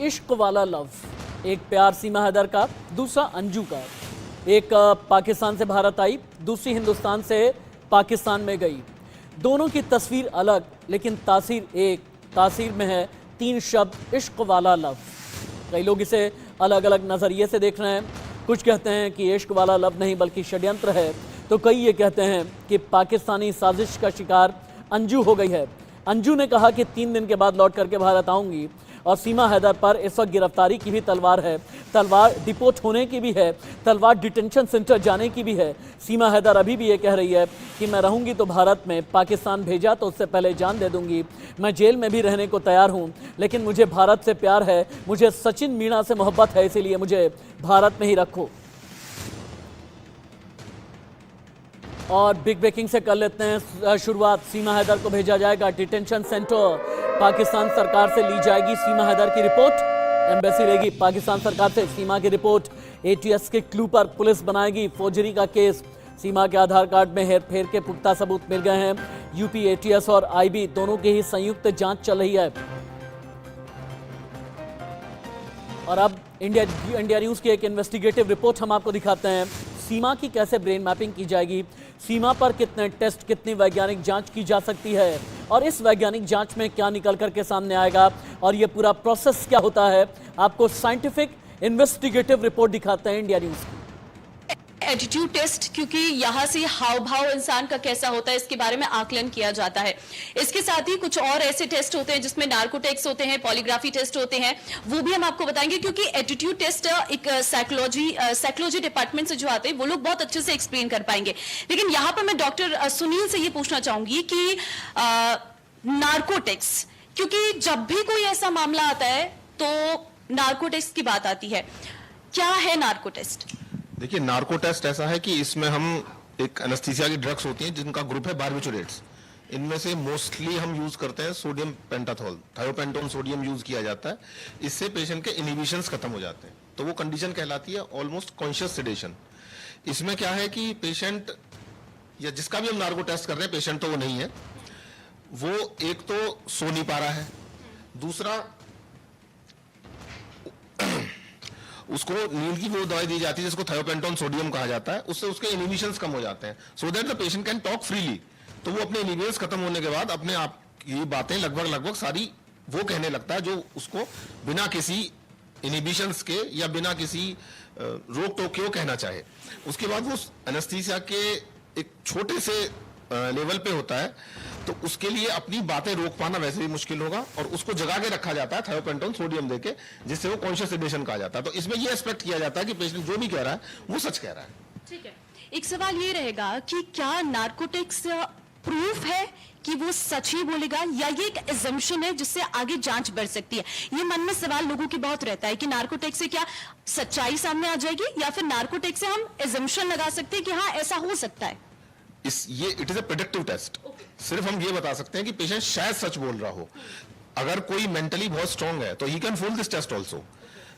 इश्क वाला लव, एक प्यार सीमा हैदर का, दूसरा अंजू का। एक पाकिस्तान से भारत आई, दूसरी हिंदुस्तान से पाकिस्तान में गई। दोनों की तस्वीर अलग लेकिन तासीर एक। तासीर में है 3 शब्द, इश्क वाला लव। कई लोग इसे अलग अलग नज़रिए से देख रहे हैं। कुछ कहते हैं कि इश्क वाला लव नहीं बल्कि षड्यंत्र है, तो कई ये कहते हैं कि पाकिस्तानी साजिश का शिकार अंजू हो गई है। अंजू ने कहा कि 3 दिन के बाद लौट करके भारत आऊंगी, और सीमा हैदर पर इस वक्त गिरफ्तारी की भी तलवार है, तलवार डिपोर्ट होने की भी है, तलवार डिटेंशन सेंटर जाने की भी है। सीमा हैदर अभी भी ये कह रही है कि मैं रहूंगी तो भारत में, पाकिस्तान भेजा तो उससे पहले जान दे दूंगी, मैं जेल में भी रहने को तैयार हूं, लेकिन मुझे भारत से प्यार है, मुझे सचिन मीणा से मोहब्बत है, इसीलिए मुझे भारत में ही रखो। और बिग ब्रेकिंग से कर लेते हैं शुरुआत। सीमा हैदर को भेजा जाएगा डिटेंशन सेंटर, पाकिस्तान सरकार से ली जाएगी सीमा हैदर की रिपोर्ट। एम्बेसी लेगी पाकिस्तान सरकार से सीमा की रिपोर्ट। एटीएस के क्लू पर पुलिस बनाएगी फोर्जरी का केस। सीमा के आधार कार्ड में हेरफेर के पुख्ता सबूत मिल गए हैं। यूपी एटीएस और आईबी दोनों की ही संयुक्त जांच चल रही है। और अब इंडिया न्यूज की एक इन्वेस्टिगेटिव रिपोर्ट हम आपको दिखाते हैं। सीमा की कैसे ब्रेन मैपिंग की जाएगी, सीमा पर कितने टेस्ट, कितनी वैज्ञानिक जांच की जा सकती है, और इस वैज्ञानिक जांच में क्या निकल करके सामने आएगा, और ये पूरा प्रोसेस क्या होता है, आपको साइंटिफिक इन्वेस्टिगेटिव रिपोर्ट दिखाते हैं इंडिया न्यूज की। एटीट्यूड टेस्ट, क्योंकि यहाँ से हाव भाव इंसान का कैसा होता है इसके बारे में आकलन किया जाता है। इसके साथ ही कुछ और ऐसे टेस्ट होते हैं जिसमें नार्कोटेक्स होते हैं, पॉलीग्राफी टेस्ट होते हैं, वो भी हम आपको बताएंगे, क्योंकि एटीट्यूड टेस्ट एक साइकोलॉजी डिपार्टमेंट से जो आते हैं वो लोग बहुत अच्छे से एक्सप्लेन कर पाएंगे। लेकिन यहाँ पर मैं डॉक्टर सुनील से ये पूछना चाहूंगी कि नार्कोटेक्स, क्योंकि जब भी कोई ऐसा मामला आता है तो नार्कोटेक्स की बात आती है, क्या है नार्को टेस्ट? देखिए, नार्को टेस्ट ऐसा है कि इसमें हम एक एनेस्थीसिया की ड्रग्स होती हैं जिनका ग्रुप है बार्बिटूरेट्स। इनमें से मोस्टली हम यूज करते हैं सोडियम पेंटाथॉल, थायोपेंटोन सोडियम यूज किया जाता है। इससे पेशेंट के इनहिबिशंस खत्म हो जाते हैं, तो वो कंडीशन कहलाती है ऑलमोस्ट कॉन्शियस सेडेशन। इसमें क्या है कि पेशेंट या जिसका भी हम नार्को टेस्ट कर रहे हैं, पेशेंट तो वो नहीं है, वो एक तो सो नहीं पा रहा है, दूसरा उसको नींद की वो दवाई दी जाती है जिसको थायोपेंटोन सोडियम कहा जाता है, उससे उसके इनहिबिशंस कम हो जाते हैं, so that the patient can talk freely. तो वो अपने इनहिबिशंस खत्म होने के बाद अपने आप ये बातें लगभग सारी वो कहने लगता है जो उसको बिना किसी इनहिबिशंस के या बिना किसी रोक टोक के वो कहना चाहे। उसके बाद वो एनेस्थीसिया के एक छोटे से लेवल पे होता है, तो उसके लिए अपनी बातें रोक पाना वैसे भी मुश्किल होगा, और उसको जगा के रखा जाता है थायोपेंटोन सोडियम देके, जिससे वो कॉन्शियस सेडेशन कहा जाता है। तो इसमें ये एक्सपेक्ट किया जाता है कि पेशेंट जो भी कह रहा है वो सच कह रहा है। ठीक है, एक सवाल ये रहेगा कि क्या नार्कोटिक्स प्रूफ है कि वो सच ही बोलेगा, या ये एक एजम्पशन है जिससे आगे जांच बढ़ सकती है? ये मन में सवाल लोगों की बहुत रहता है कि नार्कोटिक्स से क्या सच्चाई सामने आ जाएगी, या फिर नार्कोटिक्स से हम एजम्पशन लगा सकते हैं कि हाँ ऐसा हो सकता है। ये it is a predictive test. सिर्फ हम ये बता सकते हैं कि पेशेंट शायद सच बोल रहा हो। अगर कोई मेंटली बहुत स्ट्रांग है तो he can fool this test also,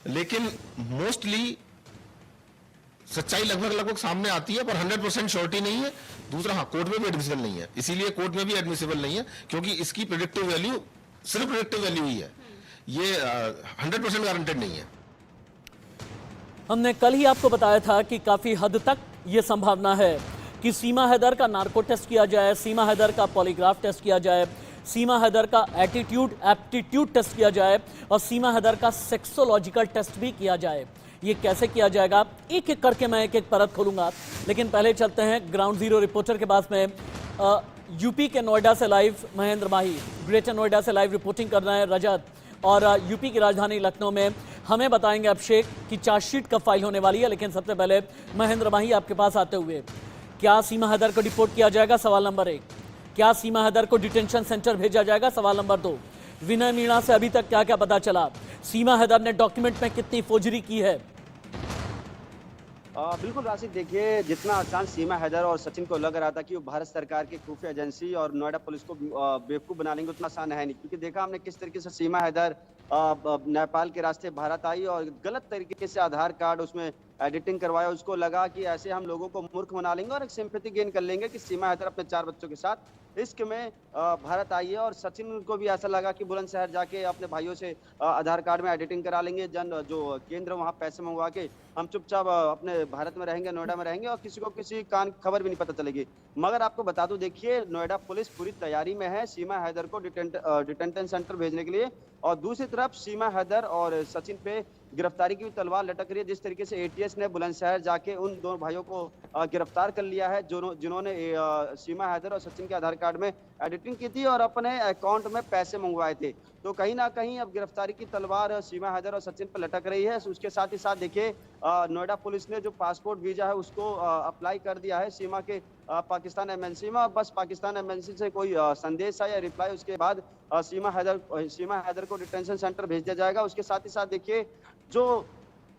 लेकिन मोस्टली सच्चाई लगभग सामने आती है, पर 100% श्योरिटी नहीं है। दूसरा, हाँ, कोर्ट में भी एडमिसिबल नहीं है, इसीलिए कोर्ट में भी एडमिसिबल नहीं है, क्योंकि इसकी प्रेडिक्टिव वैल्यू सिर्फ प्रेडिक्टिव वैल्यू ही है, ये 100% गारंटेड नहीं है। हमने कल ही आपको बताया था कि काफी हद तक ये संभावना है कि सीमा हैदर का नार्को टेस्ट किया जाए, सीमा हैदर का पॉलीग्राफ टेस्ट किया जाए, सीमा हैदर का एप्टीट्यूड टेस्ट किया जाए, और सीमा हैदर का सेक्सोलॉजिकल टेस्ट भी किया जाए। ये कैसे किया जाएगा, एक एक करके मैं एक एक परत खोलूंगा, लेकिन पहले चलते हैं ग्राउंड जीरो रिपोर्टर के पास में। यूपी के नोएडा से लाइव महेंद्र माही, ग्रेटर नोएडा से लाइव रिपोर्टिंग कर रहे हैं रजत, और यूपी की राजधानी लखनऊ में हमें बताएंगे अभिषेक कि चार्जशीट कब फाइल होने वाली है। लेकिन सबसे पहले महेंद्र माही आपके पास आते हुए, क्या सीमा हैदर को डिपोर्ट किया जाएगा, सवाल नंबर 1। क्या सीमा हैदर को डिटेंशन सेंटर भेजा जाएगा, सवाल नंबर 2। विनय मीणा से अभी तक क्या क्या पता चला, सीमा हैदर ने डॉक्यूमेंट में कितनी फोर्जरी की है? बिल्कुल राशिद, देखिए, जितना आसान सीमा हैदर और सचिन को लग रहा था कि वो भारत सरकार की खुफिया एजेंसी और नोएडा पुलिस को बेवकूफ़ बना लेंगे, उतना आसान है नहीं। क्योंकि देखा हमने किस तरीके से सीमा हैदर नेपाल के रास्ते भारत आई और गलत तरीके से आधार कार्ड उसमें एडिटिंग करवाया। उसको लगा कि ऐसे हम लोगों को मूर्ख बना लेंगे और एक सिंपैथी गेन कर लेंगे कि सीमा हैदर अपने 4 बच्चों के साथ इश्क में भारत आई है। और सचिन को भी ऐसा लगा कि बुलंदशहर जाके अपने भाइयों से आधार कार्ड में एडिटिंग करा लेंगे, जो केंद्र वहाँ पैसे मंगवा के हम चुपचाप अपने भारत में रहेंगे, नोएडा में रहेंगे और किसी को किसी कान खबर भी नहीं पता चलेगी। मगर आपको बता दूं, देखिए नोएडा पुलिस पूरी तैयारी में है सीमा हैदर को डिटेंशन सेंटर भेजने के लिए। और दूसरी तरफ सीमा हैदर और सचिन पे गिरफ्तारी की तलवार लटक रही है। जिस तरीके से एटीएस ने बुलंदशहर जाके उन दोनों भाइयों को गिरफ्तार कर लिया है, जिन्होंने सीमा हैदर और सचिन के आधार कार्ड में एडिटिंग की थी और अपने अकाउंट में पैसे मंगवाए थे। तो कहीं ना कहीं अब गिरफ्तारी की तलवार सीमा हैदर और सचिन पर लटक रही है। उसके साथ ही साथ देखिए नोएडा पुलिस ने जो पासपोर्ट वीजा है उसको अप्लाई कर दिया है सीमा के पाकिस्तान एमएनसी में। बस पाकिस्तान एमएनसी से कोई संदेश आया या रिप्लाई, उसके बाद सीमा हैदर को डिटेंशन सेंटर भेज दिया जाएगा। उसके साथ ही साथ देखिए जो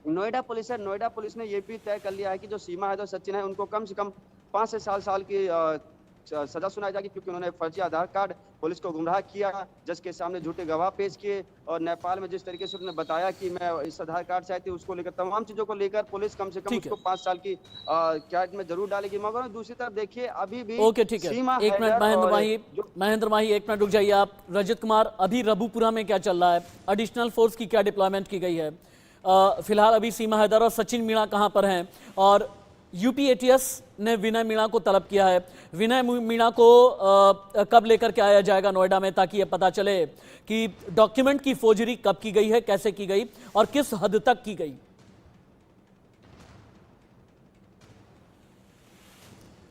नोएडा पुलिस है, नोएडा पुलिस ने ये भी तय कर लिया है कि जो सीमा हैदर सचिन है उनको कम से कम 5 से 7 साल की सजा सुनाई जाएगी, क्योंकि उन्होंने फर्जी आधार कार्ड पुलिस को गुमराह किया, जज के सामने झूठे गवाह पेश किए। और नेपाल में जिस तरीके से उन्होंने बताया कि मैं इस आधार कार्ड से आई थी, उसको लेकर तमाम चीजों को लेकर पुलिस कम से कम उसको 5 साल की कैद में जरूर डालेगी। मगर दूसरी तरफ देखिए अभी भी ओके, ठीक है, एक मिनट महेंद्र माही एक मिनट रुक जाइए आप। रजत कुमार, अभी रबुपुरा में क्या चल रहा है? एडिशनल फोर्स की क्या डिप्लॉयमेंट की गई है? फिलहाल अभी सीमा हैदर और सचिन मीणा कहां पर हैं? और यूपी एटीएस ने विनय मीणा को तलब किया है। विनय मीणा को कब लेकर के आया जाएगा नोएडा में, ताकि ये पता चले कि डॉक्यूमेंट की फोर्जरी कब की गई है, कैसे की गई और किस हद तक की गई?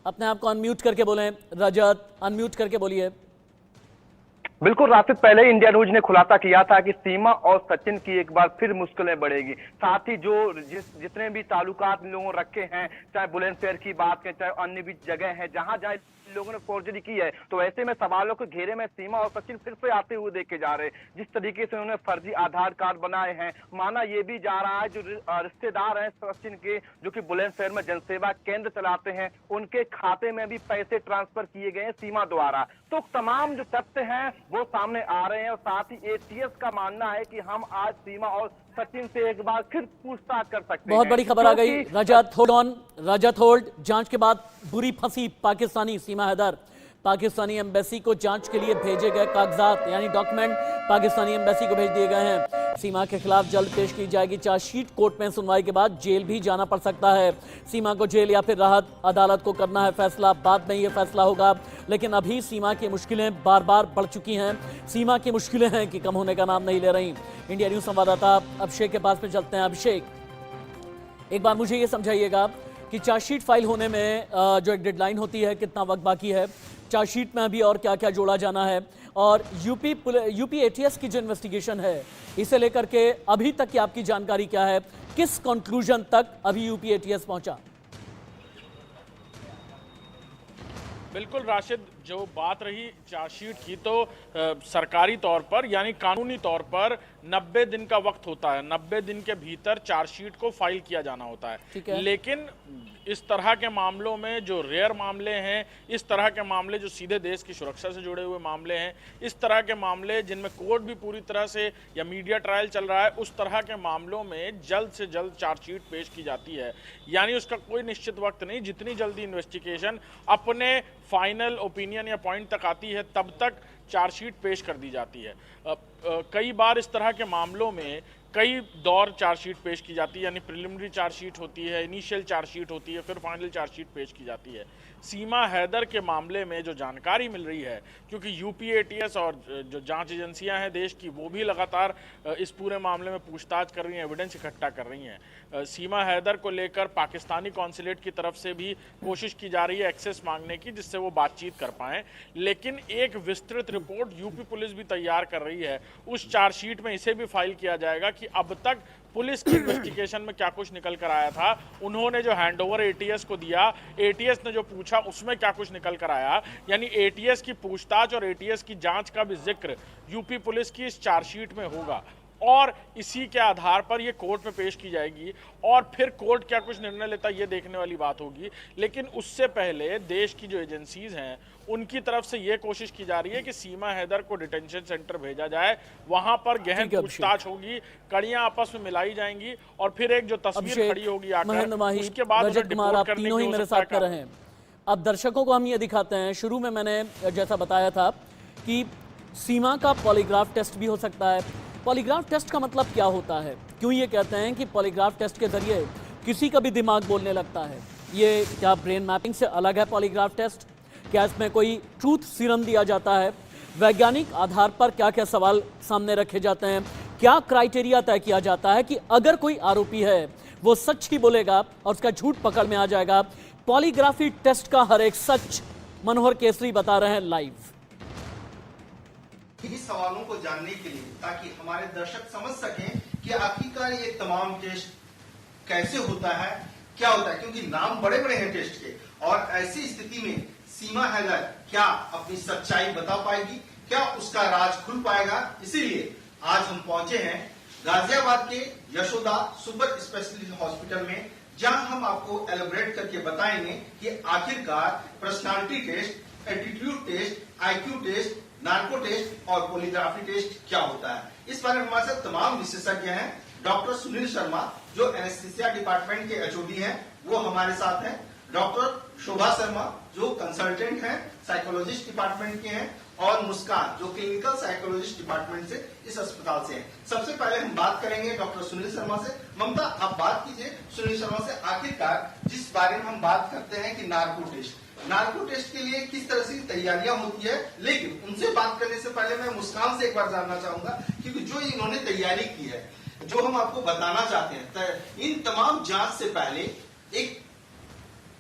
अपने आप को अनम्यूट करके बोलें रजत, अनम्यूट करके बोलिए। बिल्कुल राशिद, पहले ही इंडिया न्यूज ने खुलासा किया था कि सीमा और सचिन की एक बार फिर मुश्किलें बढ़ेगी। साथ ही जो जितने भी ताल्लुकात लोगों रखे हैं, चाहे बुलंदशहर की बात करें, चाहे अन्य भी जगह है जहां जहां लोगों ने फोर्जरी की है, तो ऐसे में सवालों के घेरे में सीमा और सचिन फिर से आते हुए देखे जा रहे हैं। जिस तरीके से उन्होंने फर्जी आधार कार्ड बनाए हैं, माना यह भी जा रहा है जो रिश्तेदार हैं सचिन के, जो कि बुलंदशहर में जनसेवा केंद्र चलाते हैं, उनके खाते में भी पैसे ट्रांसफर किए गए हैं सीमा द्वारा। तो तमाम जो तथ्य हैं वो सामने आ रहे हैं। और साथ ही एटीएस का मानना है कि हम आज सीमा और सचिन से एक बार फिर पूछताछ कर सकते हैं। बहुत बड़ी खबर आ गई। रजत होल्ड ऑन, रजत होल्ड। जांच के बाद बुरी फंसी पाकिस्तानी सीमा हैदर। पाकिस्तानी एम्बेसी को जांच के लिए भेजे गए कागजात यानी डॉक्यूमेंट पाकिस्तानी एम्बेसी को भेज दिए गए हैं। सीमा के खिलाफ जल्द पेश की जाएगी चार्जशीट। कोर्ट में सुनवाई के बाद जेल भी जाना पड़ सकता है। सीमा को जेल या फिर राहत, अदालत को करना है फैसला। बाद में ये फैसला होगा, लेकिन अभी सीमा की मुश्किलें बार बार बढ़ चुकी हैं। सीमा की मुश्किलें हैं कि कम होने का नाम नहीं ले रही। इंडिया न्यूज संवाददाता अभिषेक के पास में चलते हैं। अभिषेक, एक बार मुझे ये समझाइएगा कि चार्जशीट फाइल होने में जो एक डेडलाइन होती है, कितना वक्त बाकी है? चार्जशीट में अभी और क्या क्या जोड़ा जाना है? और यूपी एटीएस की जो इन्वेस्टिगेशन है, इसे लेकर के अभी तक की आपकी जानकारी क्या है? किस कंक्लूजन तक अभी यूपी एटीएस पहुंचा? बिल्कुल राशिद, जो बात रही चार्जशीट की, तो सरकारी तौर पर यानी कानूनी तौर पर 90 दिन का वक्त होता है। 90 दिन के भीतर चार्जशीट को फाइल किया जाना होता है। लेकिन इस तरह के मामलों में जो रेयर मामले हैं, इस तरह के मामले जो सीधे देश की सुरक्षा से जुड़े हुए मामले हैं, इस तरह के मामले जिनमें कोर्ट भी पूरी तरह से या मीडिया ट्रायल चल रहा है, उस तरह के मामलों में जल्द से जल्द चार्जशीट पेश की जाती है। यानी उसका कोई निश्चित वक्त नहीं, जितनी जल्दी इन्वेस्टिगेशन अपने फाइनल ओपिनियन या पॉइंट तक आती है तब तक चार्जशीट पेश कर दी जाती है। कई बार इस तरह के मामलों में कई दौर चार्जशीट पेश की जाती है, यानी प्रिलिमिनरी चार्जशीट होती है, इनिशियल चार्जशीट होती है, फिर फाइनल चार्जशीट पेश की जाती है। सीमा हैदर के मामले में जो जानकारी मिल रही है, क्योंकि यूपी एटीएस और जो जांच एजेंसियां हैं देश की, वो भी लगातार इस पूरे मामले में पूछताछ कर रही हैं, एविडेंस इकट्ठा कर रही हैं। सीमा हैदर को लेकर पाकिस्तानी कॉन्सुलेट की तरफ से भी कोशिश की जा रही है एक्सेस मांगने की, जिससे वो बातचीत कर पाएँ। लेकिन एक विस्तृत रिपोर्ट यूपी पुलिस भी तैयार कर रही है। उस चार्जशीट में इसे भी फाइल किया जाएगा कि अब तक पुलिस की इन्वेस्टिगेशन में क्या कुछ निकल कर आया था, उन्होंने जो हैंडओवर एटीएस को दिया, एटीएस ने जो पूछा उसमें क्या कुछ निकल कर आया। यानी एटीएस की पूछताछ और एटीएस की जांच का भी जिक्र यूपी पुलिस की इस चार्जशीट में होगा और इसी के आधार पर ये कोर्ट में पेश की जाएगी और फिर कोर्ट क्या कुछ निर्णय लेता है ये देखने वाली बात होगी। लेकिन उससे पहले देश की जो एजेंसीज हैं उनकी तरफ से ये कोशिश की जा रही है कि सीमा हैदर को डिटेंशन सेंटर भेजा जाए, वहां पर गहन पूछताछ होगी, कड़ियां आपस में मिलाई जाएंगी और फिर एक जो तस्वीर खड़ी होगी आकर, उसके बाद रजत कुमार, आप तीनों ही मेरे साथ कर रहे हैं। अब दर्शकों को हम ये दिखाते हैं, शुरू में मैंने जैसा बताया था कि सीमा का पॉलीग्राफ टेस्ट भी हो सकता है। पॉलीग्राफ टेस्ट का मतलब क्या होता है, क्यों ये कहते हैं कि पॉलीग्राफ टेस्ट के जरिए किसी का भी दिमाग बोलने लगता है? ये क्या ब्रेन मैपिंग से अलग है पॉलीग्राफ टेस्ट? क्या इसमें कोई ट्रूथ सीरम दिया जाता है? वैज्ञानिक आधार पर क्या क्या सवाल सामने रखे जाते हैं? क्या क्राइटेरिया तय किया जाता है कि अगर कोई आरोपी है वो सच ही बोलेगा और उसका झूठ पकड़ में आ जाएगा? पॉलीग्राफी टेस्ट का हर एक सच मनोहर केसरी बता रहे हैं लाइव। इन्हीं सवालों को जानने के लिए, ताकि हमारे दर्शक समझ सकें कि आखिरकार ये तमाम टेस्ट कैसे होता है, क्या होता है, क्योंकि नाम बड़े बड़े हैं टेस्ट के, और ऐसी स्थिति में सीमा हैदर क्या अपनी सच्चाई बता पाएगी, क्या उसका राज खुल पाएगा? इसीलिए आज हम पहुंचे हैं गाजियाबाद के यशोदा सुपर स्पेशलिटी हॉस्पिटल में, जहां हम आपको एलिब्रेट करके बताएंगे कि आखिरकार personality test, attitude test, IQ test, narco test और पॉलीग्राफी टेस्ट क्या होता है। इस बारे में हमारे साथ तमाम विशेषज्ञ हैं। डॉक्टर सुनील शर्मा जो एनेस्थीसिया डिपार्टमेंट के एचओडी हैं, वो हमारे साथ हैं। डॉक्टर शोभा शर्मा जो कंसल्टेंट हैं, साइकोलॉजिस्ट डिपार्टमेंट के हैं, और मुस्कान जो क्लिनिकल साइकोलॉजिस्ट डिपार्टमेंट से इस अस्पताल से हैं। सबसे पहले हम बात करेंगे डॉक्टर सुनील शर्मा से। ममता, आप बात कीजिए सुनील शर्मा से, आखिरकार जिस बारे में हम बात करते हैं कि नार्को टेस्ट के लिए किस तरह से तैयारियां होती है, लेकिन उनसे बात करने से पहले मैं मुस्कान से एक बार जानना चाहूंगा, क्योंकि जो इन्होंने तैयारी की है, जो हम आपको बताना चाहते हैं, इन तमाम जांच से पहले एक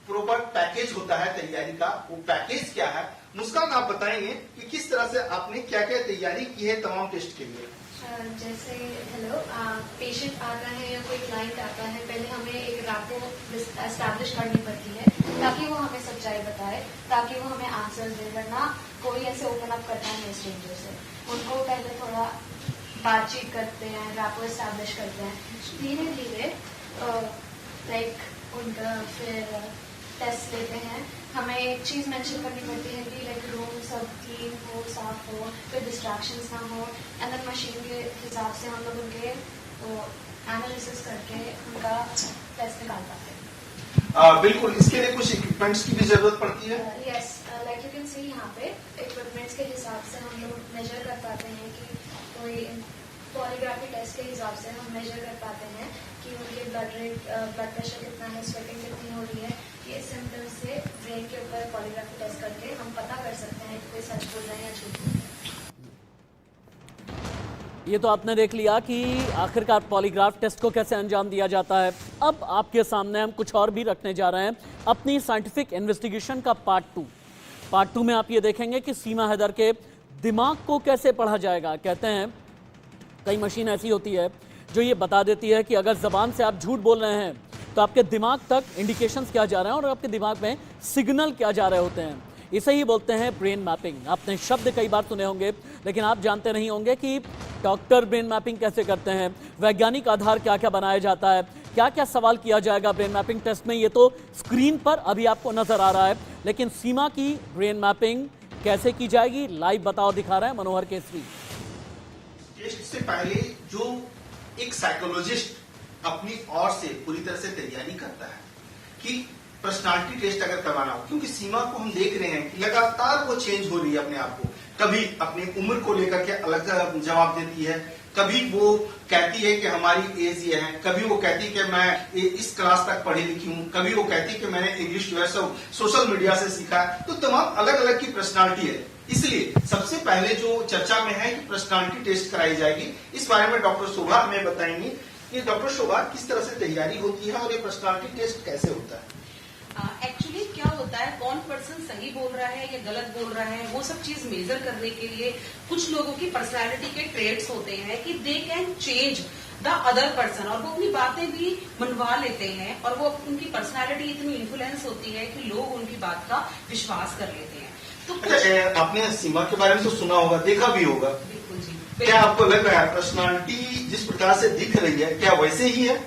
प्रॉपर पैकेज होता है तैयारी का, वो पैकेज क्या है? मुस्कान, आप बताएंगे कि किस तरह से आपने क्या क्या तैयारी की है तमाम टेस्ट के लिए? जैसे हेलो, पेशेंट आता है या कोई क्लाइंट आता है, पहले हमें एक रैपो एस्टैब्लिश करनी पड़ती है ताकि वो हमें सच्चाई बताए, ताकि वो हमें आंसर्स दे, वरना कोई ऐसे ओपन अप करता है स्ट्रेंजर से। उनको पहले थोड़ा बातचीत करते हैं, रैपो एस्टैब्लिश करते हैं, धीरे धीरे लाइक उनका फिर टेस्ट लेते हैं। हमें एक चीज मेंशन करनी पड़ती है कि लाइक रूम सब क्लीन हो, साफ हो, कोई डिस्ट्रैक्शंस ना हो, एंड देन मशीन के हिसाब से हम लोग उनके एनालिसिस करके उनका टेस्ट निकाल पाते हैं। बिल्कुल, इसके लिए कुछ इक्विपमेंट्स की भी जरूरत पड़ती है। Yes, like you can see यहाँ पे इक्विपमेंट्स के हिसाब से हम लोग मेजर कर पाते हैं कि कोई पॉलीग्राफी टेस्ट के हिसाब से हम मेजर कर पाते हैं कि उनके ब्लड प्रेशर कितना है, स्वेटिंग कितनी हो रही है। ये सिम्टम्स से ब्रेन के ऊपर पॉलीग्राफी टेस्ट करके हम पता कर सकते हैं कि कोई सच बोल रहा है या झूठ बोल रहा है। ये तो आपने देख लिया कि आखिरकार पॉलीग्राफ टेस्ट को कैसे अंजाम दिया जाता है। अब आपके सामने हम कुछ और भी रखने जा रहे हैं, अपनी साइंटिफिक इन्वेस्टिगेशन का पार्ट टू में आप ये देखेंगे कि सीमा हैदर के दिमाग को कैसे पढ़ा जाएगा। कहते हैं कई मशीन ऐसी होती है जो ये बता देती है कि अगर जबान से आप झूठ बोल रहे हैं तो आपके दिमाग तक इंडिकेशंस क्या जा रहे हैं और आपके दिमाग में सिग्नल क्या जा रहे होते हैं। इसे ही बोलते हैं ब्रेन मैपिंग। आपने शब्द कई बार सुने होंगे, लेकिन आप जानते नहीं होंगे कि डॉक्टर ब्रेन मैपिंग कैसे करते हैं, वैज्ञानिक आधार क्या क्या बनाया जाता है, क्या क्या सवाल किया जाएगा ब्रेन मैपिंग टेस्ट में। ये तो स्क्रीन पर अभी आपको नजर आ रहा है, लेकिन सीमा की ब्रेन मैपिंग कैसे की जाएगी लाइव बताओ दिखा रहा है मनोहर केसरी। टेस्ट से पहले जो एक साइकोलॉजिस्ट अपनी ओर से पूरी तरह से तैयारी करता है कि पर्सनालिटी टेस्ट अगर करवाना हो, क्योंकि सीमा को हम देख रहे हैं कि लगातार वो चेंज हो रही है अपने आप को, कभी अपनी उम्र को लेकर के अलग जवाब देती है, कभी वो कहती है कि हमारी एज ये है, कभी वो कहती है कि मैं इस क्लास तक पढ़ी लिखी हूँ, कभी वो कहती है कि मैंने इंग्लिश जो है सब सोशल मीडिया से सीखा है। तो तमाम अलग अलग की पर्सनालिटी है, इसलिए सबसे पहले जो चर्चा में है कि पर्सनालिटी टेस्ट कराई जाएगी। इस बारे में डॉक्टर शोभा हमें बताएंगी कि डॉक्टर शोभा किस तरह से तैयारी होती है और ये पर्सनालिटी टेस्ट कैसे होता है। एक्चुअली क्या होता है, कौन पर्सन सही बोल रहा है या गलत बोल रहा है, वो सब चीज मेजर करने के लिए कुछ लोगों की पर्सनालिटी के ट्रेट्स होते हैं कि they can change the other person, और वो अपनी बातें भी मनवा लेते हैं, और वो उनकी पर्सनालिटी इतनी इन्फ्लुएंस होती है कि लोग उनकी बात का विश्वास कर लेते हैं। तो आपने सीमा के बारे में तो सुना होगा, देखा भी होगा। बिल्कुल जी। क्या आपको लग रहा है पर्सनालिटी जिस प्रकार से दिख रही है क्या वैसे ही है?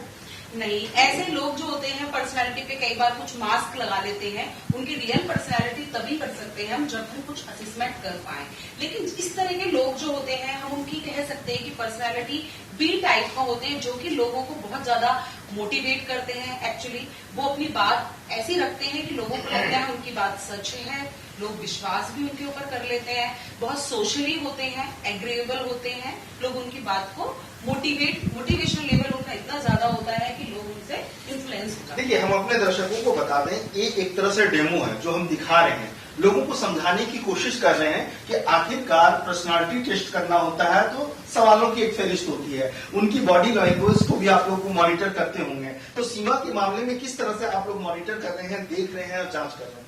नहीं, ऐसे लोग जो होते हैं पर्सनालिटी पे कई बार कुछ मास्क लगा लेते हैं, उनकी रियल पर्सनालिटी तभी कर सकते हैं हम जब हम कुछ असेसमेंट कर पाए। लेकिन इस तरह के लोग जो होते हैं हम उनकी कह सकते हैं कि पर्सनालिटी बी टाइप का होते हैं, जो कि लोगों को बहुत ज्यादा मोटिवेट करते हैं। एक्चुअली वो अपनी बात ऐसी रखते हैं कि लोगों को लगता है उनकी बात सच है, लोग विश्वास भी उनके ऊपर कर लेते हैं, बहुत सोशली होते हैं, एग्रीएबल होते हैं, लोग उनकी बात को मोटिवेशनल लेवल उनका इतना ज्यादा होता है कि लोग उनसे इन्फ्लुएंस होता है। देखिए, हम अपने दर्शकों को बता दें, ये एक तरह से डेमो है जो हम दिखा रहे हैं, लोगों को समझाने की कोशिश कर रहे हैं कि आखिरकार पर्सनालिटी टेस्ट करना होता है तो सवालों की एक फहरिस्त होती है, उनकी बॉडी लैंग्वेज को भी आप लोग को मॉनिटर करते होंगे। तो सीमा के मामले में किस तरह से आप लोग मॉनिटर कर रहे हैं, देख रहे हैं और जांच कर रहे हैं?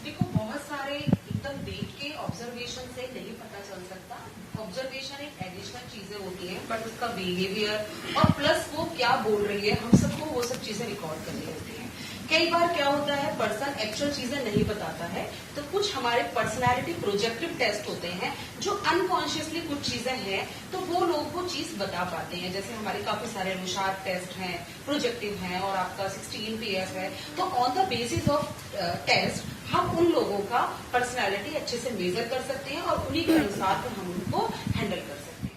देखो, बहुत सारे एकदम देख के ऑब्जर्वेशन से नहीं पता चल सकता। ऑब्जर्वेशन एक एडिशनल चीजें होती हैं, बट उसका बिहेवियर और प्लस वो क्या बोल रही है, हम सबको वो सब चीजें रिकॉर्ड करनी होती है। कई बार क्या होता है, पर्सन एक्चुअल चीजें नहीं बताता है, तो कुछ हमारे पर्सनालिटी प्रोजेक्टिव टेस्ट होते हैं जो अनकॉन्शियसली कुछ चीजें हैं तो वो लोग वो चीज बता पाते हैं। जैसे हमारे काफी सारे अनुसार टेस्ट हैं, प्रोजेक्टिव हैं और आपका 16 PF है। तो on the basis of test हम उन लोगों का पर्सनालिटी अच्छे से मेजर कर सकते हैं और उन्हीं के अनुसार फिर हम उनको हैंडल कर सकते हैं।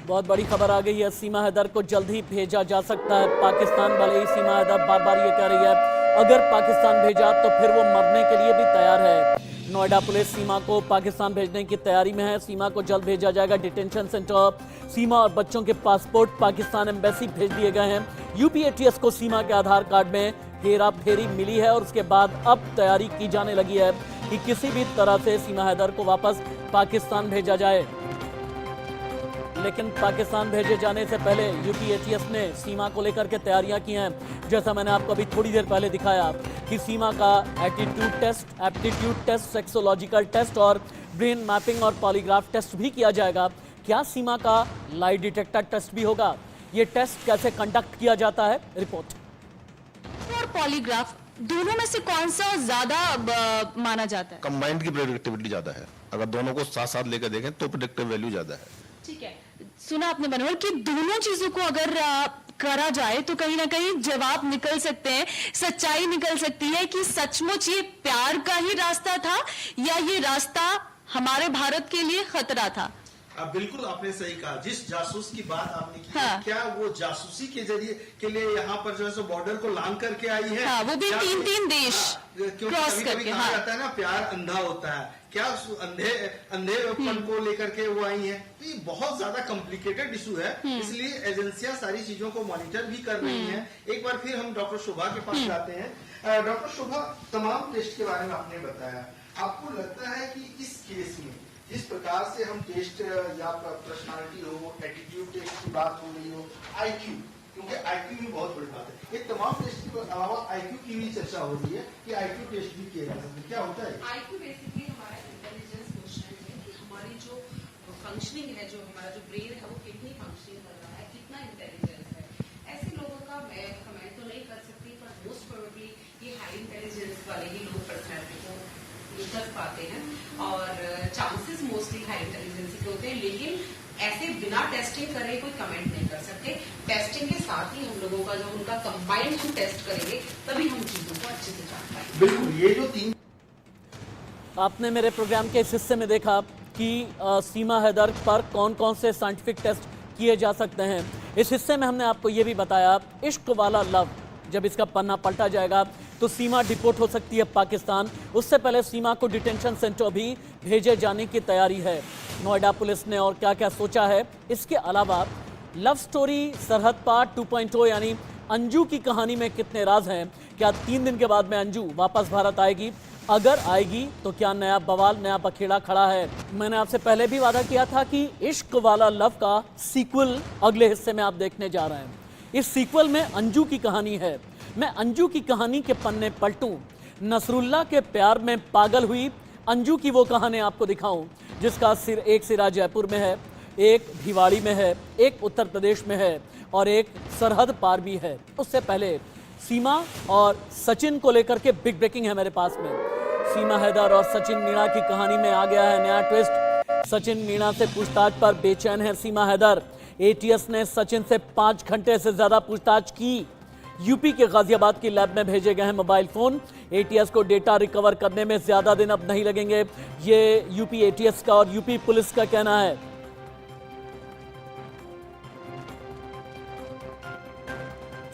बहुत बड़ी खबर आ गई है, सीमा हैदर को जल्द ही भेजा जा सकता है पाकिस्तान। भले ही सीमा हैदर बार बार ये कह रही है अगर पाकिस्तान भेजा तो फिर वो मरने के लिए भी तैयार है। नोएडा पुलिस सीमा को पाकिस्तान भेजने की तैयारी में है। सीमा को जल्द भेजा जाएगा डिटेंशन सेंटर। सीमा और बच्चों के पासपोर्ट पाकिस्तान एम्बेसी भेज दिए गए हैं। यूपीएटीएस को सीमा के आधार कार्ड में हेरा फेरी मिली है और उसके बाद अब तैयारी की जाने लगी है कि किसी भी तरह से सीमा हैदर को वापस पाकिस्तान भेजा जाए। लेकिन पाकिस्तान भेजे जाने से पहले यूपीएटीएस ने सीमा को लेकर के तैयारियां की हैं। जैसा मैंने आपको अभी थोड़ी देर पहले दिखाया कि सीमा का attitude test, aptitude test, psychological test और ब्रेन मैपिंग और पॉलीग्राफ टेस्ट भी किया जाएगा। क्या सीमा का लाई डिटेक्टर टेस्ट भी होगा? ये टेस्ट कैसे कंडक्ट किया जाता है, रिपोर्ट। और पॉलीग्राफ दोनों में से कौन सा ज्यादा माना जाता है? कंबाइंड की प्रेडिक्टिविटी ज्यादा है। अगर दोनों को साथ साथ लेकर देखें तो प्रेडिक्टिव वैल्यू ज्यादा है। ठीक है, सुना आपने मनोहर कि दोनों चीजों को अगर करा जाए तो कहीं ना कहीं जवाब निकल सकते हैं, सच्चाई निकल सकती है कि सचमुच ये प्यार का ही रास्ता था या ये रास्ता हमारे भारत के लिए खतरा था। बिल्कुल आपने सही कहा। जिस जासूस की बात आपने की, हाँ। क्या वो जासूसी के जरिए के लिए यहाँ पर जो है सो बॉर्डर को लांग करके आई है? हाँ, वो भी या 3 देश क्योंकि क्रॉस कभी करके। कहा हाँ। जाता है ना, प्यार अंधा होता है। क्या अंधेपन को लेकर के वो आई है? तो ये बहुत ज्यादा कॉम्प्लिकेटेड इशू है, इसलिए एजेंसियां सारी चीजों को मॉनिटर भी कर रही हैं। एक बार फिर हम डॉक्टर शोभा के पास जाते हैं। डॉक्टर शोभा, तमाम टेस्ट के बारे में आपने बताया, आपको लगता है कि इस केस में जिस प्रकार से हम टेस्ट या पर्सनालिटी हो, एटीट्यूड टेस्ट की बात हो रही हो, आईक्यू, क्योंकि आईक्यू भी बहुत बड़ी बात है, ये तमाम टेस्ट के अलावा आईक्यू की भी चर्चा हो रही है कि आईक्यू टेस्ट भी किया जा सकता है। क्या होता है आईक्यू? बेसिकली हमारा इंटेलिजेंस क्वेश्चन है कि हमारी जो फंक्शनिंग है, जो हमारा जो ब्रेन है वो कितनी फंक्शनिंग कर रहा है, कितना इंटेलिजेंस है। ऐसे लोगों का मैं कमेंट तो नहीं कर सकती, पर मोस्ट प्रोबेबली ये हाई इंटेलिजेंस वाले ही लोग पर्सनैलिटी को कर पाते हैं और चांसेस मोस्टली हाई इंटेलिजेंस के होते हैं। लेकिन ऐसे बिना टेस्टिंग करे कोई कमेंट नहीं कर सकते। टेस्टिंग के साथ ही हम लोगों का जब उनका कंबाइंड हम टेस्ट करेंगे तभी हम चीजों को अच्छे से जान पाएंगे। बिल्कुल, ये जो 3 आपने मेरे प्रोग्राम के इस हिस्से में देखा कि सीमा हैदर पर कौन कौन से साइंटिफिक टेस्ट किए जा सकते हैं। इस हिस्से में हमने आपको ये भी बताया इश्क वाला लव, जब इसका पन्ना पलटा जाएगा तो सीमा डिपोर्ट हो सकती है पाकिस्तान। उससे पहले सीमा को डिटेंशन सेंटर भी भेजे जाने की तैयारी है। नोएडा पुलिस ने और क्या क्या सोचा है, इसके अलावा लव स्टोरी सरहद पार 2.0 यानी अंजू की कहानी में कितने राज हैं। क्या 3 दिन के बाद में अंजू वापस भारत आएगी? अगर आएगी तो क्या नया बवाल, नया बखेड़ा खड़ा है? मैंने आपसे पहले भी वादा किया था कि इश्क वाला लव का सीक्वल अगले हिस्से में आप देखने जा रहे हैं। इस सीक्वल में अंजू की कहानी है। मैं अंजू की कहानी के पन्ने पलटूं, नसरुल्ला के प्यार में पागल हुई अंजू की वो कहानी आपको दिखाऊं जिसका एक सिरा जयपुर में है, एक भिवाड़ी में है, एक उत्तर प्रदेश में है और एक सरहद पार भी है। उससे पहले सीमा और सचिन को लेकर के बिग ब्रेकिंग है मेरे पास में। सीमा हैदर और सचिन मीणा की कहानी में आ गया है नया ट्विस्ट। सचिन मीणा से पूछताछ पर बेचैन है सीमा हैदर। एटीएस ने सचिन से 5 घंटे से ज्यादा पूछताछ की। यूपी के गाजियाबाद की लैब में भेजे गए हैं मोबाइल फोन। एटीएस को डेटा रिकवर करने में ज्यादा दिन अब नहीं लगेंगे, ये यूपी एटीएस का और यूपी पुलिस का कहना है।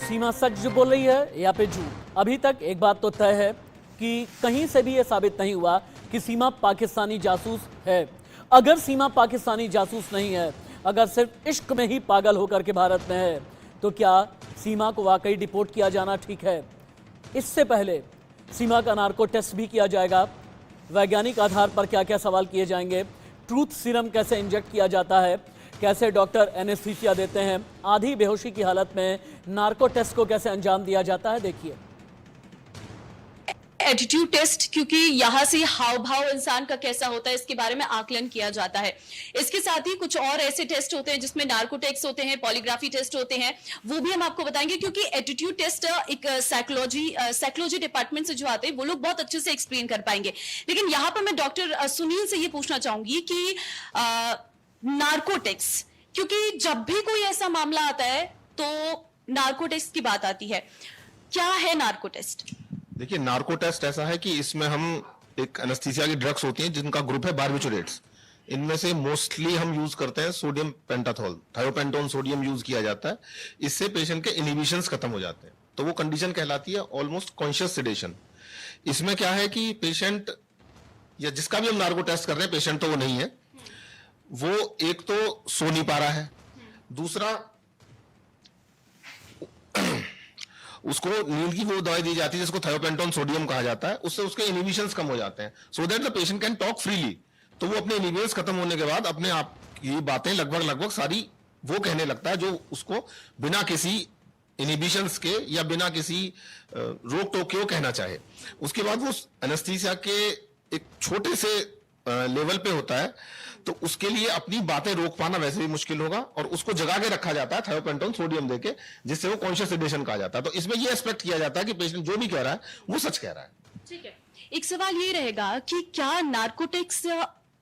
सीमा सच जो बोल रही है या फिर झूठ, अभी तक एक बात तो तय है कि कहीं से भी यह साबित नहीं हुआ कि सीमा पाकिस्तानी जासूस है। अगर सीमा पाकिस्तानी जासूस नहीं है, अगर सिर्फ इश्क में ही पागल होकर के भारत में है, तो क्या सीमा को वाकई डिपोर्ट किया जाना ठीक है? इससे पहले सीमा का नार्को टेस्ट भी किया जाएगा। वैज्ञानिक आधार पर क्या क्या सवाल किए जाएंगे, ट्रूथ सीरम कैसे इंजेक्ट किया जाता है, कैसे डॉक्टर एनेस्थीसिया देते हैं, आधी बेहोशी की हालत में नार्को टेस्ट को कैसे अंजाम दिया जाता है, देखिए। एटीट्यूड टेस्ट, क्योंकि यहाँ से हाव भाव इंसान का कैसा होता है इसके बारे में आकलन किया जाता है। इसके साथ ही कुछ और ऐसे टेस्ट होते हैं जिसमें नार्कोटिक्स होते हैं, पॉलीग्राफी टेस्ट होते हैं, वो भी हम आपको बताएंगे, क्योंकि एटीट्यूड टेस्ट एक साइकोलॉजी डिपार्टमेंट से जो आते हैं वो लोग बहुत अच्छे से एक्सप्लेन कर पाएंगे। लेकिन यहाँ पर मैं डॉक्टर सुनील से ये पूछना चाहूंगी कि नार्कोटिक्स, क्योंकि जब भी कोई ऐसा मामला आता है तो नार्कोटिक्स की बात आती है, क्या है नार्को टेस्ट? देखिए, नार्को टेस्ट ऐसा है कि इसमें हम एक एनेस्थीसिया की ड्रग्स होती हैं जिनका ग्रुप है बार्बिचुरेट्स। इनमें से मोस्टली हम यूज करते हैं सोडियम पेंटाथॉल, थायोपेंटोन सोडियम यूज किया जाता है। इससे पेशेंट के इनहिबिशंस खत्म हो जाते हैं, तो वो कंडीशन कहलाती है ऑलमोस्ट कॉन्शियस सेडेशन। इसमें क्या है कि पेशेंट या जिसका भी हम नार्को टेस्ट कर रहे हैं, पेशेंट तो वो नहीं है, वो एक तो सो नहीं पा रहा है, दूसरा उसको नींद की वो दवाई दी जाती है जिसको थायोपेंटोन सोडियम कहा जाता है, उससे उसके इनहिबिशंस कम हो जाते हैं, so that the patient can talk freely. तो वो अपने इनहिबिशंस खत्म होने के बाद अपने आप ये बातें लगभग सारी वो कहने लगता है जो उसको बिना किसी इनहिबिशंस के या बिना किसी रोक टोक के वो कहना चाहे। उसके बाद वो एनेस्थीसिया के एक छोटे से लेवल पे होता है, तो उसके लिए अपनी बातें रोक पाना वैसे भी मुश्किल होगा, और उसको जगा के रखा जाता है थायोपेंटोन सोडियम देके, जिससे वो कॉन्शियस सेडेशन कहा जाता है। तो इसमें ये एक्सपेक्ट किया जाता है कि पेशेंट जो भी कह रहा है वो सच कह रहा है। ठीक है, एक सवाल ये रहेगा कि क्या नार्कोटिक्स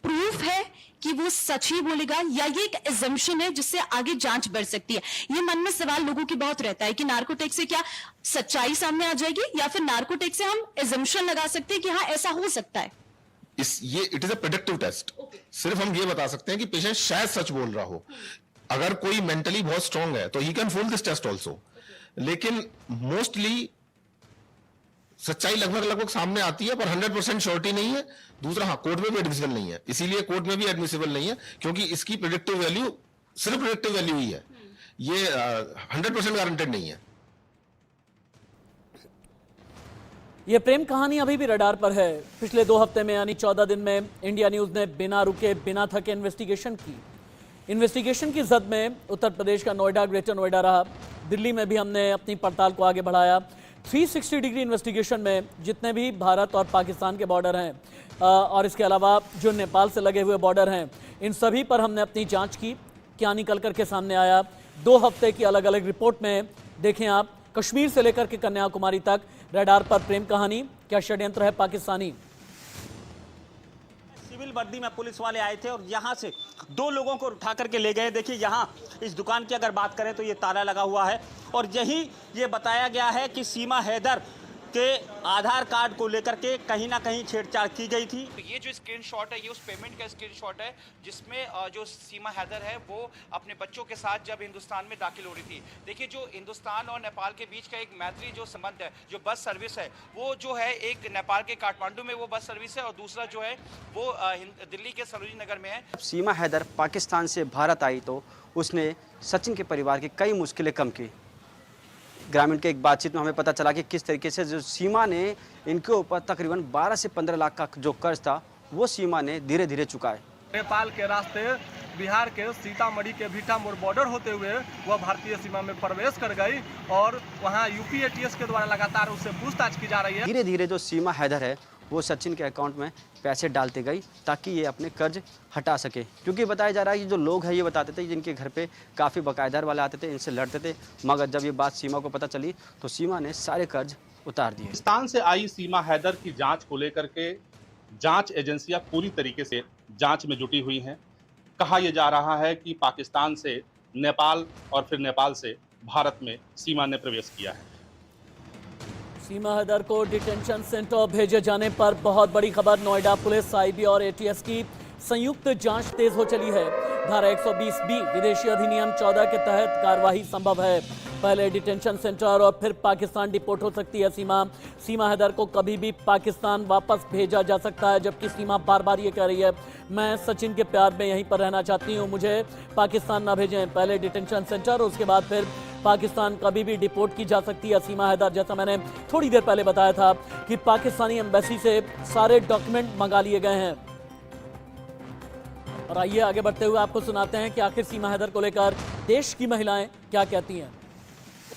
प्रूफ है कि वो सच ही बोलेगा, या ये एक एजम्पशन है जिससे आगे जांच बढ़ सकती है? ये मन में सवाल लोगों की बहुत रहता है कि नार्कोटिक्स से क्या सच्चाई सामने आ जाएगी, या फिर नार्कोटिक्स से हम एजम्पशन लगा सकते हैं कि हाँ ऐसा हो सकता है? It is a predictive test. सिर्फ हम ये बता सकते हैं कि पेशेंट शायद सच बोल रहा हो। अगर कोई मेंटली बहुत स्ट्रांग है तो he can fool this test also, लेकिन मोस्टली सच्चाई लगभग सामने आती है, पर 100% श्योरिटी नहीं है। दूसरा, हाँ, कोर्ट में भी एडमिसिबल नहीं है, इसीलिए कोर्ट में भी एडमिसिबल नहीं है, क्योंकि इसकी प्रेडिक्टिव वैल्यू सिर्फ प्रेडिक्टिव वैल्यू ही है, ये 100% गारंटेड नहीं है। ये प्रेम कहानी अभी भी रडार पर है। पिछले 2 हफ्ते में यानी 14 दिन में इंडिया न्यूज ने बिना रुके बिना थके इन्वेस्टिगेशन की। इन्वेस्टिगेशन की जद में उत्तर प्रदेश का नोएडा, ग्रेटर नोएडा रहा। दिल्ली में भी हमने अपनी पड़ताल को आगे बढ़ाया। 360 डिग्री इन्वेस्टिगेशन में जितने भी भारत और पाकिस्तान के बॉर्डर हैं और इसके अलावा जो नेपाल से लगे हुए बॉर्डर हैं, इन सभी पर हमने अपनी जाँच की। क्या निकल कर के सामने आया? 2 हफ्ते की अलग अलग रिपोर्ट में देखें आप, कश्मीर से लेकर के कन्याकुमारी तक रडार पर प्रेम कहानी। क्या षड्यंत्र है पाकिस्तानी? सिविल वर्दी में पुलिस वाले आए थे और यहाँ से 2 लोगों को उठा करके ले गए। देखिए, यहाँ इस दुकान की अगर बात करें तो ये ताला लगा हुआ है, और यही ये बताया गया है कि सीमा हैदर के आधार कार्ड को लेकर के कहीं ना कहीं छेड़छाड़ की गई थी। तो ये जो स्क्रीनशॉट है, ये उस पेमेंट का स्क्रीनशॉट है जिसमें जो सीमा हैदर है वो अपने बच्चों के साथ जब हिंदुस्तान में दाखिल हो रही थी। देखिए, जो हिंदुस्तान और नेपाल के बीच का एक मैत्री जो संबंध है, जो बस सर्विस है, वो जो है एक नेपाल के काठमांडू में वो बस सर्विस है, और दूसरा जो है वो दिल्ली के सरोजिनी नगर में है। सीमा हैदर पाकिस्तान से भारत आई तो उसने सचिन के परिवार की कई मुश्किलें कम की। ग्रामीण के एक बातचीत में हमें पता चला कि किस तरीके से जो सीमा ने इनके ऊपर तकरीबन 12 से 15 लाख का जो कर्ज था वो सीमा ने धीरे धीरे चुकाए। नेपाल के रास्ते बिहार के सीतामढ़ी के भीटा मोड़ बॉर्डर होते हुए वह भारतीय सीमा में प्रवेश कर गई, और वहां यूपी एटीएस के द्वारा लगातार उससे पूछताछ की जा रही है। धीरे धीरे जो सीमा हैदर है वो सचिन के अकाउंट में पैसे डालते गई ताकि ये अपने कर्ज हटा सके, क्योंकि बताया जा रहा है कि जो लोग हैं ये बताते थे जिनके घर पे काफ़ी बकायदार वाले आते थे, इनसे लड़ते थे, मगर जब ये बात सीमा को पता चली तो सीमा ने सारे कर्ज उतार दिए। पाकिस्तान से आई सीमा हैदर की जांच को लेकर के जांच एजेंसियां पूरी तरीके से जांच में जुटी हुई हैं। कहा यह जा रहा है कि पाकिस्तान से नेपाल और फिर नेपाल से भारत में सीमा ने प्रवेश किया है। सीमा हैदर को डिटेंशन सेंटर भेजे जाने पर बहुत बड़ी खबर। नोएडा पुलिस, आईबी और एटीएस की संयुक्त जांच तेज हो चली है। धारा 120B विदेशी अधिनियम 14 के तहत कार्यवाही संभव है। पहले डिटेंशन सेंटर और फिर पाकिस्तान डिपोर्ट हो सकती है सीमा हैदर को कभी भी पाकिस्तान वापस भेजा जा सकता है, जबकि सीमा बार बार ये कह रही है मैं सचिन के प्यार में यहीं पर रहना चाहती हूँ, मुझे पाकिस्तान ना भेजें। पहले डिटेंशन सेंटर, उसके बाद फिर पाकिस्तान कभी भी डिपोर्ट की जा सकती है सीमा हैदर। जैसा मैंने थोड़ी देर पहले बताया था कि पाकिस्तानी एम्बेसी से सारे डॉक्यूमेंट मंगा लिए गए हैं। और आइए आगे बढ़ते हुए आपको सुनाते हैं कि आखिर सीमा हैदर को लेकर देश की महिलाएं क्या कहती हैं।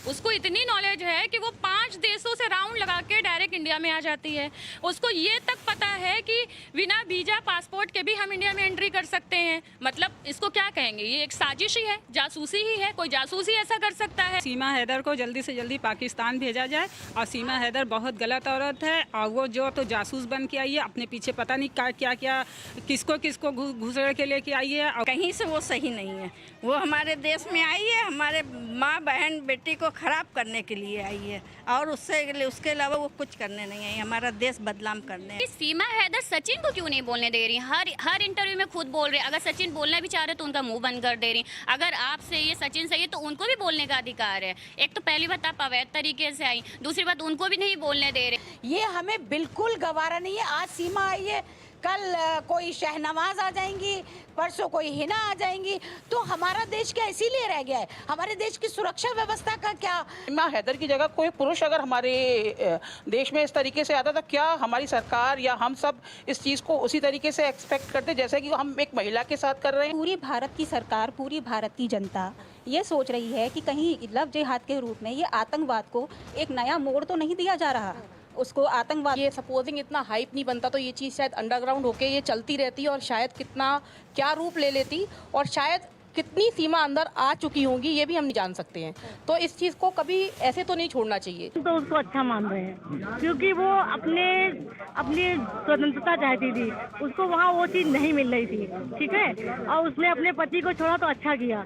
उसको इतनी नॉलेज है कि वो 5 देशों से राउंड लगा के डायरेक्ट इंडिया में आ जाती है। उसको ये तक पता है कि बिना वीजा पासपोर्ट के भी हम इंडिया में एंट्री कर सकते हैं। मतलब इसको क्या कहेंगे, ये एक साजिश ही है, जासूसी ही है, कोई जासूस ही ऐसा कर सकता है। सीमा हैदर को जल्दी से जल्दी पाकिस्तान भेजा जाए। और सीमा हैदर बहुत गलत औरत है और वो जो तो जासूस बन के आई है, अपने पीछे पता नहीं क्या क्या किसको किसको घुसड़ के लेके आई है। और कहीं से वो सही नहीं है। वो हमारे देश में आई है, हमारे माँ बहन बेटी को खराब करने के लिए आई है और उसके अलावा वो कुछ करने नहीं आई, हमारा देश बदनाम करने। सीमा हैदर सचिन को क्यों नहीं बोलने दे रही? हर इंटरव्यू में खुद बोल रहे, अगर सचिन बोलना भी चाह रहे तो उनका मुंह बंद कर दे रही। अगर आपसे ये सचिन सही है तो उनको भी बोलने का अधिकार है। एक तो पहली बात आप अवैध तरीके से आई, दूसरी बात उनको भी नहीं बोलने दे रहे। ये हमें बिल्कुल गवारा नहीं है। आज सीमा आई है, कल कोई शहनवाज आ जाएंगी, परसों कोई हिना आ जाएंगी, तो हमारा देश क्या इसीलिए रह गया है? हमारे देश की सुरक्षा व्यवस्था का क्या? सीमा हैदर की जगह कोई पुरुष अगर हमारे देश में इस तरीके से आता तो क्या हमारी सरकार या हम सब इस चीज़ को उसी तरीके से एक्सपेक्ट करते जैसे कि हम एक महिला के साथ कर रहे हैं? पूरी भारत की सरकार, पूरी भारत की जनता ये सोच रही है कि कहीं लव जिहाद के रूप में ये आतंकवाद को एक नया मोड़ तो नहीं दिया जा रहा। उसको आतंकवाद, ये सपोजिंग इतना हाइप नहीं बनता तो ये चीज़ शायद अंडरग्राउंड होके ये चलती रहती और शायद कितना क्या रूप ले लेती और शायद कितनी सीमा अंदर आ चुकी होंगी ये भी हम नहीं जान सकते हैं। तो इस चीज़ को कभी ऐसे तो नहीं छोड़ना चाहिए। तो उसको अच्छा मान रहे हैं क्योंकि वो अपनी स्वतंत्रता चाहती थी, उसको वहाँ वो चीज़ नहीं मिल रही थी, ठीक है, और उसने अपने पति को छोड़ा तो अच्छा किया।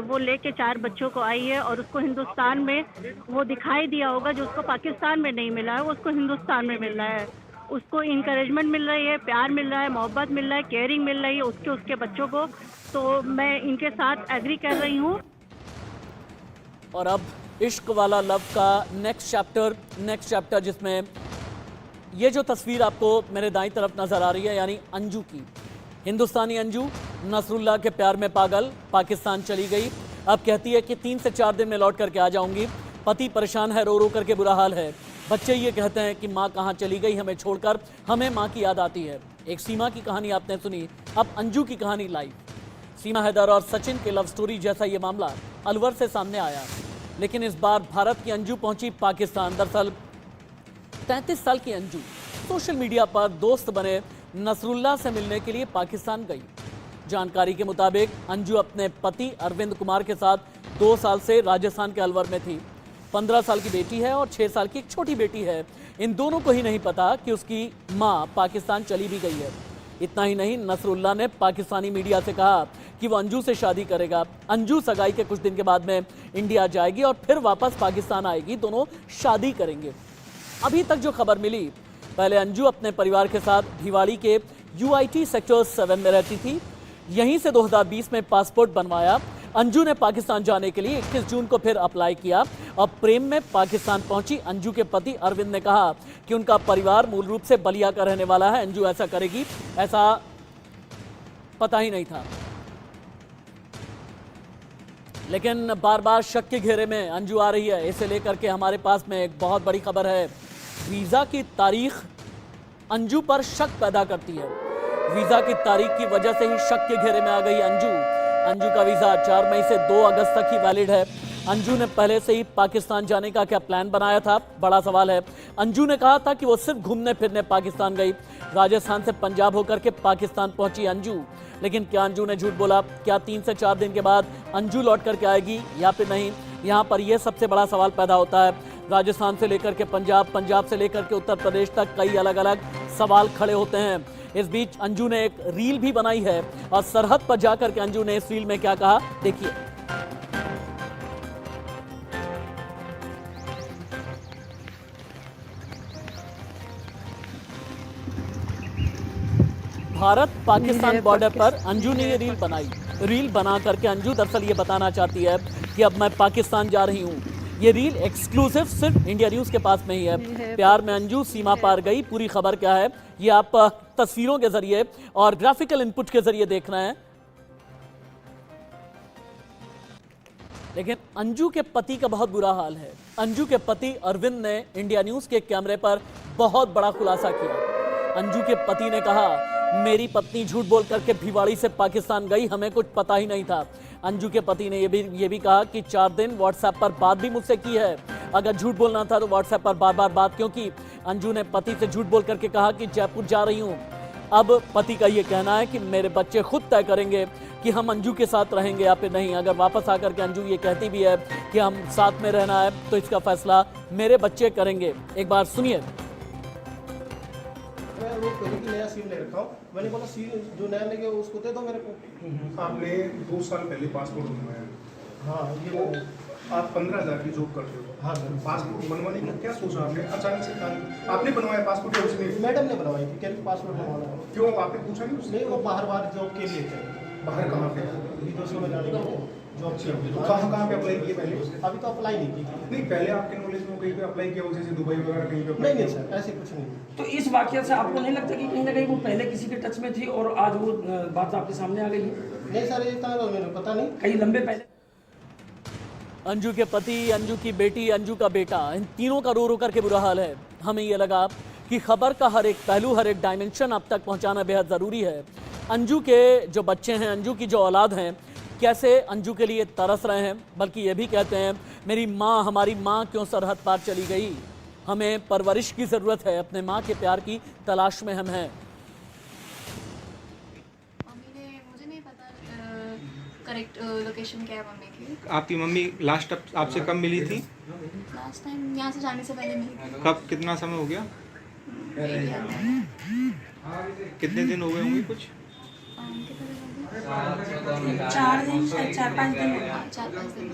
वो लेके 4 बच्चों को आई है और उसको हिंदुस्तान में वो दिखाई दिया होगा जो उसको पाकिस्तान में नहीं मिला है, वो उसको हिंदुस्तान में मिल रहा है। उसको इंकरेजमेंट मिल रही है, प्यार मिल रहा है, मोहब्बत मिल रहा है, केयरिंग मिल रही है उसके बच्चों को। तो मैं इनके साथ एग्री कर रही हूँ। और अब इश्क वाला लव का नेक्स्ट चैप्टर जिसमें ये जो तस्वीर आपको मेरे दाईं तरफ नजर आ रही है, यानी अंजू की, हिंदुस्तानी अंजू नसरुल्लाह के प्यार में पागल, पाकिस्तान चली गई। अब कहती है कि 3 से 4 दिन में लौट करके आ जाऊंगी। पति परेशान है, रो रो करके बुरा हाल है। बच्चे ये कहते हैं कि माँ कहाँ चली गई हमें छोड़कर, हमें माँ की याद आती है। एक सीमा की कहानी आपने सुनी, अब अंजू की कहानी लाइव। सीमा हैदर और सचिन के लव स्टोरी जैसा ये मामला अलवर से सामने आया, लेकिन इस बार भारत की अंजू पहुंची पाकिस्तान। दरअसल 33 साल की अंजू सोशल मीडिया पर दोस्त बने नसरुल्लाह से मिलने के लिए पाकिस्तान गई। जानकारी के मुताबिक अंजू अपने पति अरविंद कुमार के साथ 2 साल से राजस्थान के अलवर में थी। 15 साल की बेटी है और 6 साल की एक छोटी बेटी है। इन दोनों को ही नहीं पता कि उसकी मां पाकिस्तान चली भी गई है। इतना ही नहीं, नसरुल्लाह ने पाकिस्तानी मीडिया से कहा कि वो अंजू से शादी करेगा। अंजू सगाई के कुछ दिन के बाद में इंडिया जाएगी और फिर वापस पाकिस्तान आएगी, दोनों शादी करेंगे। अभी तक जो खबर मिली, पहले अंजू अपने परिवार के साथ भिवाड़ी के UIT सेक्टर 7 में रहती थी। यहीं से 2020 में पासपोर्ट बनवाया। अंजू ने पाकिस्तान जाने के लिए 21 जून को फिर अप्लाई किया और प्रेम में पाकिस्तान पहुंची। अंजू के पति अरविंद ने कहा कि उनका परिवार मूल रूप से बलिया का रहने वाला है, अंजू ऐसा करेगी ऐसा पता ही नहीं था। लेकिन बार बार शक के घेरे में अंजू आ रही है। इसे लेकर के हमारे पास में एक बहुत बड़ी खबर है। वीजा की तारीख अंजू पर शक पैदा करती है। वीजा की तारीख की वजह से ही शक के घेरे में आ गई अंजू। अंजू का वीजा 4 मई से 2 अगस्त तक ही वैलिड है। अंजू ने पहले से ही पाकिस्तान जाने का क्या प्लान बनाया था, बड़ा सवाल है। अंजू ने कहा था कि वो सिर्फ घूमने फिरने पाकिस्तान गई। राजस्थान से पंजाब होकर के पाकिस्तान पहुंची अंजू। लेकिन क्या अंजू ने झूठ बोला? क्या 3 से 4 दिन के बाद अंजू लौट करके आएगी या फिर नहीं? यहाँ पर यह सबसे बड़ा सवाल पैदा होता है। राजस्थान से लेकर के पंजाब, पंजाब से लेकर के उत्तर प्रदेश तक कई अलग अलग सवाल खड़े होते हैं। इस बीच अंजू ने एक रील भी बनाई है और सरहद पर जाकर के अंजू ने इस रील में क्या कहा, देखिए। भारत पाकिस्तान बॉर्डर पर अंजू ने ये रील बनाई। रील बना करके अंजू दरअसल ये बताना चाहती है कि अब मैं पाकिस्तान जा रही हूँ। ये रील एक्सक्लूसिव सिर्फ इंडिया न्यूज के पास में ही है। प्यार में अंजू सीमा पार गई। पूरी खबर क्या है ये आप तस्वीरों के जरिए और ग्राफिकल इनपुट के जरिए देख रहे हैं। लेकिन अंजू के पति का बहुत बुरा हाल है। अंजू के पति अरविंद ने इंडिया न्यूज के कैमरे पर बहुत बड़ा खुलासा किया। अंजू के पति ने कहा, मेरी पत्नी झूठ बोल करके भिवाड़ी से पाकिस्तान गई, हमें कुछ पता ही नहीं था। अंजू के पति ने ये भी कहा कि 4 दिन व्हाट्सएप पर बात भी मुझसे की है। अगर झूठ बोलना था तो व्हाट्सएप पर बार बार बात क्यों की। अंजू ने पति से झूठ बोल करके कहा कि जयपुर जा रही हूँ। अब पति का ये कहना है कि मेरे बच्चे खुद तय करेंगे कि हम अंजू के साथ रहेंगे या फिर नहीं। अगर वापस आकर के अंजू ये कहती भी है कि हम साथ में रहना है तो इसका फैसला मेरे बच्चे करेंगे। एक बार सुनिए। मैं वो पहले की नया सिम ले रखा हूँ। मैंने बोला सिम जो नया लेके उसको दे दो मेरे को। आपने 2 साल पहले पासपोर्ट बनवाया। हाँ ये आप 15,000 की जॉब करते हो। हाँ सर। पासपोर्ट बनवाने का क्या सोचा आपने? अचानक से आपने बनवाया पासपोर्ट या उसने? मैडम ने बनवाई थी। क्या पासपोर्ट बनवाना है? क्यों आपने पूछा नहीं उसने? नहीं वो बाहर जॉब के लिए थे। बाहर कहाँ पे? विदेशों में जाने के लिए जॉब की। तो कहाँ पे अप्लाई किए पहले? अभी तो अप्लाई नहीं की। नहीं पहले आपके नॉलेज में कहीं पे अप्लाई किया हो, जैसे दुबई वगैरह कहीं पे? नहीं सर ऐसे कुछ नहीं। तो इस वाकये से आपको नहीं लगता कि कहीं ना कहीं वो पहले किसी के टच में थी और आज वो बात आपके सामने आ गई है? नहीं सर ये तो मेरे पता नहीं। कहीं लंबे पहले अंजू के पति, अंजू की बेटी, अंजू का बेटा, इन तीनों का रो रो करके बुरा हाल है। हमें ये लगा कि खबर का हर एक पहलू, हर एक डायमेंशन आप तक पहुंचाना बेहद ज़रूरी है। अंजू के जो बच्चे हैं, अंजू की जो औलाद हैं, कैसे अंजू के लिए तरस रहे हैं, बल्कि ये भी कहते हैं मेरी माँ, हमारी माँ क्यों सरहद पार चली गई। हमें परवरिश की ज़रूरत है, अपने माँ के प्यार की तलाश में हम हैं। मुझे नहीं पता करेक्ट लोकेशन क्या है मम्मी की। आपकी मम्मी लास्ट आपसे कब मिली थी? लास्ट टाइम यहाँ से जाने से पहले मिली थी। कब, कितना समय हो गया? कितने दिन हो गए होंगे कुछ? 4 दिन, शायद 4-5 दिन। 4-5 दिन।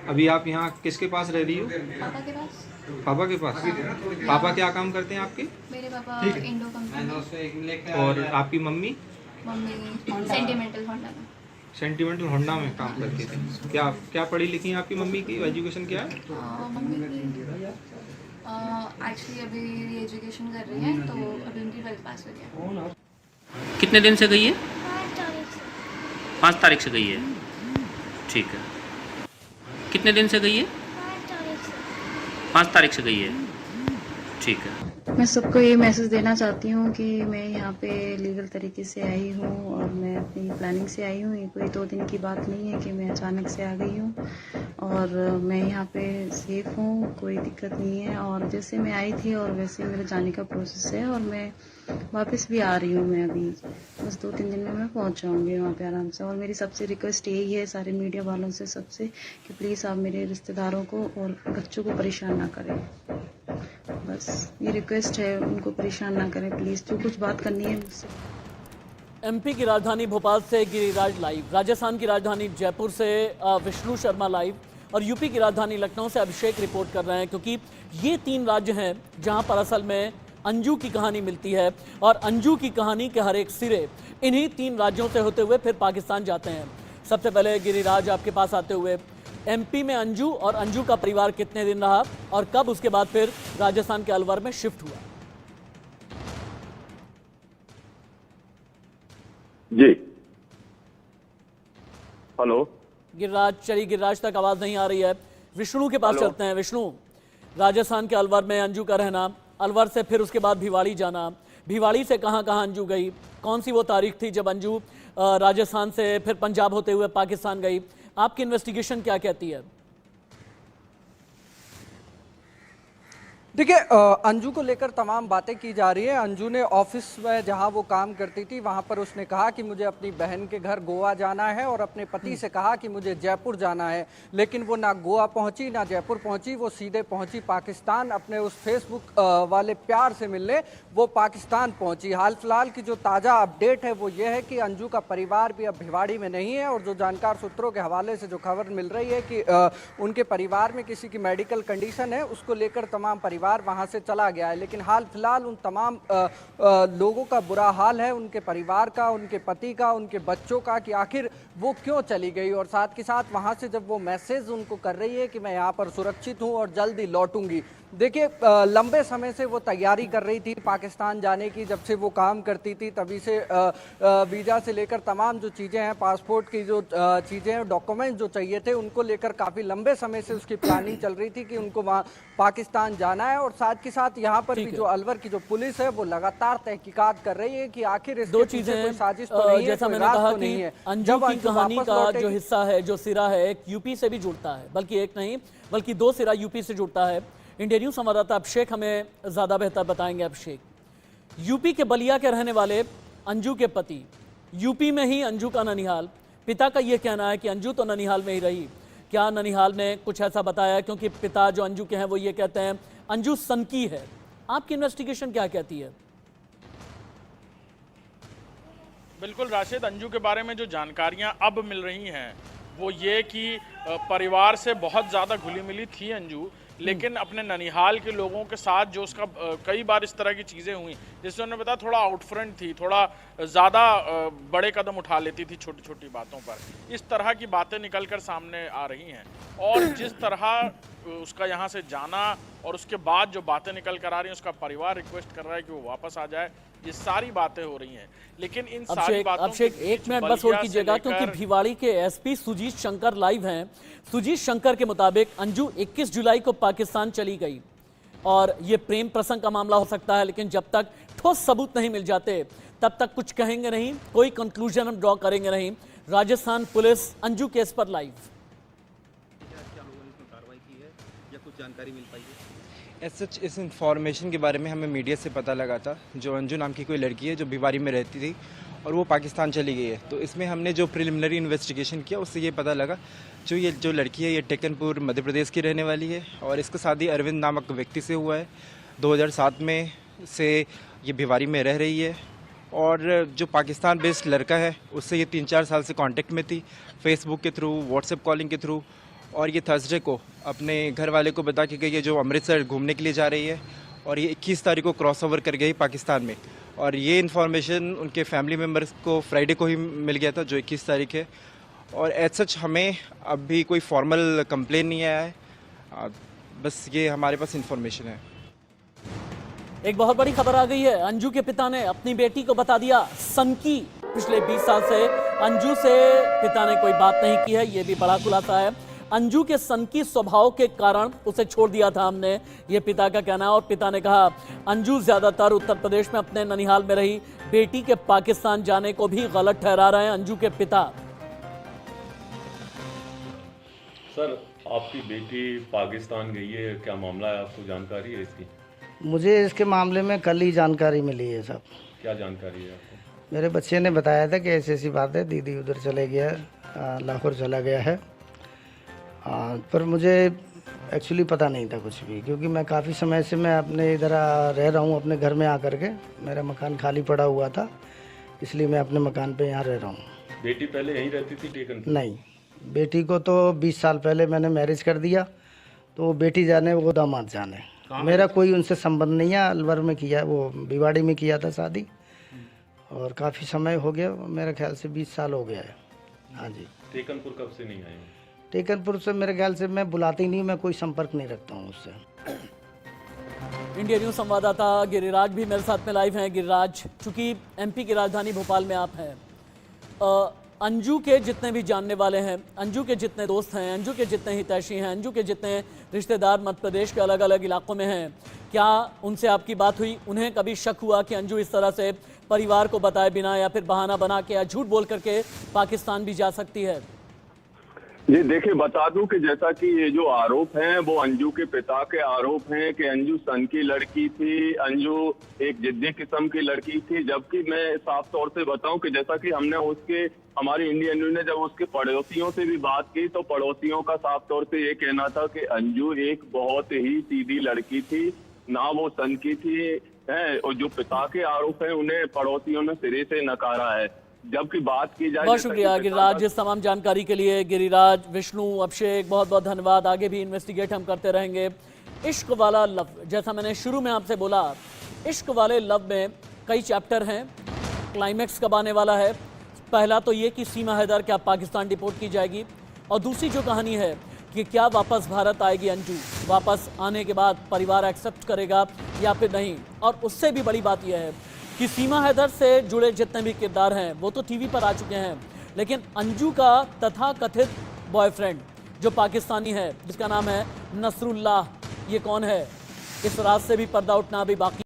अभी आप यहाँ किसके पास रह रही हो? पापा के पास। पापा के पास? पापा क्या काम करते हैं आपके? मेरे पापा इंडो कंपनी। और आपकी मम्मी? मम्मी सेंटिमेंटल होंडा में। सेंटिमेंटल होंडा में काम करती थी। क्या पढ़ी लिखी हैं आपकी मम्मी की? एजुकेशन क्या है? मम्मी की एक्चुअली अभी एजुकेशन कर रही हैं, तो अभी उनकी 12th पास हो गया। कितने दिन से गई है? 5 तारीख से गई है। ठीक है। कितने दिन से गई है? 5 तारीख से गई है। ठीक है। मैं सबको ये मैसेज देना चाहती हूँ कि मैं यहाँ पे लीगल तरीके से आई हूँ और मैं अपनी प्लानिंग से आई हूँ। ये कोई 2 दिन की बात नहीं है कि मैं अचानक से आ गई हूँ और मैं यहाँ पे सेफ हूँ, कोई दिक्कत नहीं है। और जैसे मैं आई थी और वैसे मेरे जाने का प्रोसेस है और मैं वापस भी आ रही हूँ। मैं अभी बस 2-3 दिन में मैं पहुँच जाऊँगी वहाँ पे आराम से। और मेरी सबसे रिक्वेस्ट यही है सारे मीडिया वालों से सबसे कि प्लीज़ आप मेरे रिश्तेदारों को और बच्चों को परेशान ना करें। बस ये रिक्वेस्ट है, उनको परेशान ना करें प्लीज़। जो कुछ बात करनी है मुझसे। एमपी की राजधानी भोपाल से गिरिराज लाइव, राजस्थान की राजधानी जयपुर से विष्णु शर्मा लाइव और यूपी की राजधानी लखनऊ से अभिषेक रिपोर्ट कर रहे हैं, क्योंकि ये 3 राज्य हैं जहां पर असल में अंजू की कहानी मिलती है और अंजू की कहानी के हर एक सिरे इन्हीं 3 राज्यों से होते हुए फिर पाकिस्तान जाते हैं। सबसे पहले गिरिराज आपके पास आते हुए, एमपी में अंजू और अंजू का परिवार कितने दिन रहा और कब उसके बाद फिर राजस्थान के अलवर में शिफ्ट हुआ? जी हेलो गिरिराज, चलिए गिरिराज तक आवाज नहीं आ रही है, विष्णु के पास चलते हैं। विष्णु, राजस्थान के अलवर में अंजू का रहना, अलवर से फिर उसके बाद भिवाड़ी जाना, भिवाड़ी से कहां अंजू गई, कौन सी वो तारीख थी जब अंजू राजस्थान से फिर पंजाब होते हुए पाकिस्तान गई, आपकी इन्वेस्टिगेशन क्या कहती है? देखिए, अंजू को लेकर तमाम बातें की जा रही है। अंजू ने ऑफिस में जहां वो काम करती थी वहां पर उसने कहा कि मुझे अपनी बहन के घर गोवा जाना है और अपने पति से कहा कि मुझे जयपुर जाना है, लेकिन वो ना गोवा पहुंची ना जयपुर पहुंची, वो सीधे पहुंची पाकिस्तान। अपने उस फेसबुक वाले प्यार से मिलने वो पाकिस्तान पहुंची। हाल फिलहाल की जो ताज़ा अपडेट है वो ये है कि अंजू का परिवार भी अब भिवाड़ी में नहीं है और जो जानकार सूत्रों के हवाले से जो खबर मिल रही है कि उनके परिवार में किसी की मेडिकल कंडीशन है, उसको लेकर तमाम परिवार परिवार वहां से चला गया है। लेकिन हाल फिलहाल उन तमाम लोगों का बुरा हाल है, उनके परिवार का, उनके पति का, उनके बच्चों का, कि आखिर वो क्यों चली गई। और साथ के साथ वहां से जब वो मैसेज उनको कर रही है कि मैं यहाँ पर सुरक्षित हूँ और जल्दी लौटूंगी। देखिए, लंबे समय से वो तैयारी कर रही थी पाकिस्तान जाने की, जब से वो काम करती थी तभी से वीज़ा से लेकर तमाम जो चीज़ें हैं, पासपोर्ट की जो चीज़ें हैं, डॉक्यूमेंट जो चाहिए थे, उनको लेकर काफ़ी लंबे समय से उसकी प्लानिंग चल रही थी कि उनको वहाँ पाकिस्तान जाना है। और साथ के साथ यहाँ पर भी जो अलवर की जो पुलिस है वो लगातार तहकीकात कर रही है कि आखिर इसके पीछे कोई साजिश तो नहीं है, जैसा मैंने कहा कि अंजू की कहानी का जो हिस्सा है, जो सिरा है, एक यूपी से भी जुड़ता है, बल्कि एक नहीं बल्कि 2 सिरा यूपी से जुड़ता है। इंडिया न्यूज संवाददाता अभिषेक हमें ज्यादा बेहतर बताएंगे। अभिषेक, यूपी के बलिया के रहने वाले अंजू के पति, यूपी में ही अंजू का ननिहाल, पिता का यह कहना है कि अंजू तो ननिहाल में ही रही। क्या ननिहाल में कुछ ऐसा बताया? क्योंकि पिता जो अंजू के हैं वो ये कहते हैं अंजू सनकी है। आपकी इन्वेस्टिगेशन क्या कहती है? बिल्कुल राशिद, अंजू के बारे में जो जानकारियां अब मिल रही हैं वो ये कि परिवार से बहुत ज़्यादा घुली मिली थी अंजू, लेकिन अपने ननिहाल के लोगों के साथ जो उसका कई बार इस तरह की चीज़ें हुई, जिससे उन्होंने बताया थोड़ा आउटफ्रंट थी, थोड़ा ज़्यादा बड़े कदम उठा लेती थी छोटी छोटी बातों पर। इस तरह की बातें निकल कर सामने आ रही हैं और जिस तरह उसका यहाँ से जाना और उसके बाद जो बातें निकल कर आ रही हैं, उसका परिवार रिक्वेस्ट कर रहा है कि वो वापस आ जाए। ये सारी बातें हो रही हैं, लेकिन इन सारी बातों अभिषेक, एक मिनट बस होल्ड कीजिएगा, क्योंकि भिवाड़ी के एसपी सुजीत शंकर लाइव हैं। सुजीत शंकर के मुताबिक अंजू 21 जुलाई को पाकिस्तान चली गई और ये प्रेम प्रसंग का मामला हो सकता है, लेकिन जब तक ठोस सबूत नहीं मिल जाते तब तक कुछ कहेंगे नहीं, कोई कंक्लूजन हम ड्रॉ करेंगे नहीं। राजस्थान पुलिस अंजू केस पर लाइव। जानकारी मिल पाई है? सच इस इंफॉर्मेशन के बारे में हमें मीडिया से पता लगा था। जो अंजू नाम की कोई लड़की है जो भिवाड़ी में रहती थी और वो पाकिस्तान चली गई है, तो इसमें हमने जो प्रिलिमिनरी इन्वेस्टिगेशन किया उससे ये पता लगा जो लड़की है ये टेकनपुर मध्य प्रदेश की रहने वाली है और इसका शादी अरविंद नामक व्यक्ति से हुआ है। 2007 में से ये भिवाड़ी में रह रही है और जो पाकिस्तान बेस्ड लड़का है उससे ये 3-4 साल से कांटेक्ट में थी, फेसबुक के थ्रू, व्हाट्सएप कॉलिंग के थ्रू। और ये थर्सडे को अपने घर वाले को बता के गई है जो अमृतसर घूमने के लिए जा रही है और ये 21 तारीख को क्रॉस ओवर कर गई पाकिस्तान में। और ये इन्फॉर्मेशन उनके फैमिली मेम्बर्स को फ्राइडे को ही मिल गया था जो 21 तारीख है। और एज सच हमें अभी कोई फॉर्मल कंप्लेन नहीं आया है, बस ये हमारे पास इन्फॉर्मेशन है। एक बहुत बड़ी खबर आ गई है। अंजू के पिता ने अपनी बेटी को बता दिया सनकी। पिछले 20 साल से अंजू से पिता ने कोई बात नहीं की है, ये भी बड़ा खुलासा है। अंजू के सनकी स्वभाव के कारण उसे छोड़ दिया था हमने, ये पिता का कहना है। और पिता ने कहा अंजू ज्यादातर उत्तर प्रदेश में अपने ननिहाल में रही, बेटी के पाकिस्तान जाने को भी गलत ठहरा रहे हैं अंजू के पिता। सर, आपकी बेटी पाकिस्तान गई है, क्या मामला है, आपको जानकारी है इसकी? मुझे इसके मामले में कल ही जानकारी मिली है साहब। क्या जानकारी है आपको? मेरे बच्चे ने बताया था कि ऐसी ऐसी बात है, दीदी उधर चले गया, लाहौर चला गया है। पर मुझे एक्चुअली पता नहीं था कुछ भी, क्योंकि मैं काफ़ी समय से मैं अपने इधर रह रहा हूँ, अपने घर में आकर के। मेरा मकान खाली पड़ा हुआ था, इसलिए मैं अपने मकान पे यहाँ रह रहा हूँ। बेटी पहले यहीं रहती थी टेकनपुर? नहीं, बेटी को तो 20 साल पहले मैंने मैरिज कर दिया, तो बेटी जाने वो दामाद जाने, मेरा कोई उनसे संबंध नहीं है। अलवर में किया, वो भिवाड़ी में किया था शादी, और काफ़ी समय हो गया, मेरे ख्याल से 20 साल हो गया है। हाँ जी। टेकनपुर कब से नहीं आए? टेकनपुर से मेरे ख्याल से मैं बुलाती नहीं, मैं कोई संपर्क नहीं रखता हूँ उससे। इंडिया न्यूज संवाददाता गिरिराज भी मेरे साथ में लाइव हैं। गिरिराज, चूंकि एमपी की राजधानी भोपाल में आप हैं, अंजू के जितने भी जानने वाले हैं, अंजू के जितने दोस्त हैं, अंजू के जितने हितैषी हैं, अंजू के जितने रिश्तेदार मध्य प्रदेश के अलग अलग इलाकों में हैं, क्या उनसे आपकी बात हुई? उन्हें कभी शक हुआ कि अंजू इस तरह से परिवार को बताए बिना या फिर बहाना बना के या झूठ बोल करके पाकिस्तान भी जा सकती है? जी देखिए, बता दूं कि जैसा कि ये जो आरोप हैं वो अंजू के पिता के आरोप हैं कि अंजू सन की लड़की थी, अंजू एक जिद्दी किस्म की लड़की थी। जबकि मैं साफ तौर से बताऊं कि जैसा कि हमने हमारी इंडियन न्यूज ने जब उसके पड़ोसियों से भी बात की, तो पड़ोसियों का साफ तौर से ये कहना था कि अंजू एक बहुत ही सीधी लड़की थी, ना वो सन की थी है। और जो पिता के आरोप है उन्हें पड़ोसियों ने सिरे से नकारा है। जबकि बात की जाए, बहुत शुक्रिया गिरिराज इस तमाम जानकारी के लिए। गिरिराज, विष्णु, अभिषेक, बहुत बहुत धन्यवाद। आगे भी इन्वेस्टिगेट हम करते रहेंगे। इश्क वाला लव, जैसा मैंने शुरू में आपसे बोला, इश्क वाले लव में कई चैप्टर हैं। क्लाइमैक्स कब आने वाला है? पहला तो ये कि सीमा हैदर क्या पाकिस्तान डिपोर्ट की जाएगी, और दूसरी जो कहानी है कि क्या वापस भारत आएगी अंजू, वापस आने के बाद परिवार एक्सेप्ट करेगा या फिर नहीं। और उससे भी बड़ी बात यह है कि सीमा हैदर से जुड़े जितने भी किरदार हैं वो तो टीवी पर आ चुके हैं, लेकिन अंजू का तथाकथित बॉयफ्रेंड जो पाकिस्तानी है, जिसका नाम है नसरुल्लाह, ये कौन है? इस रात से भी पर्दा उठना अभी बाकी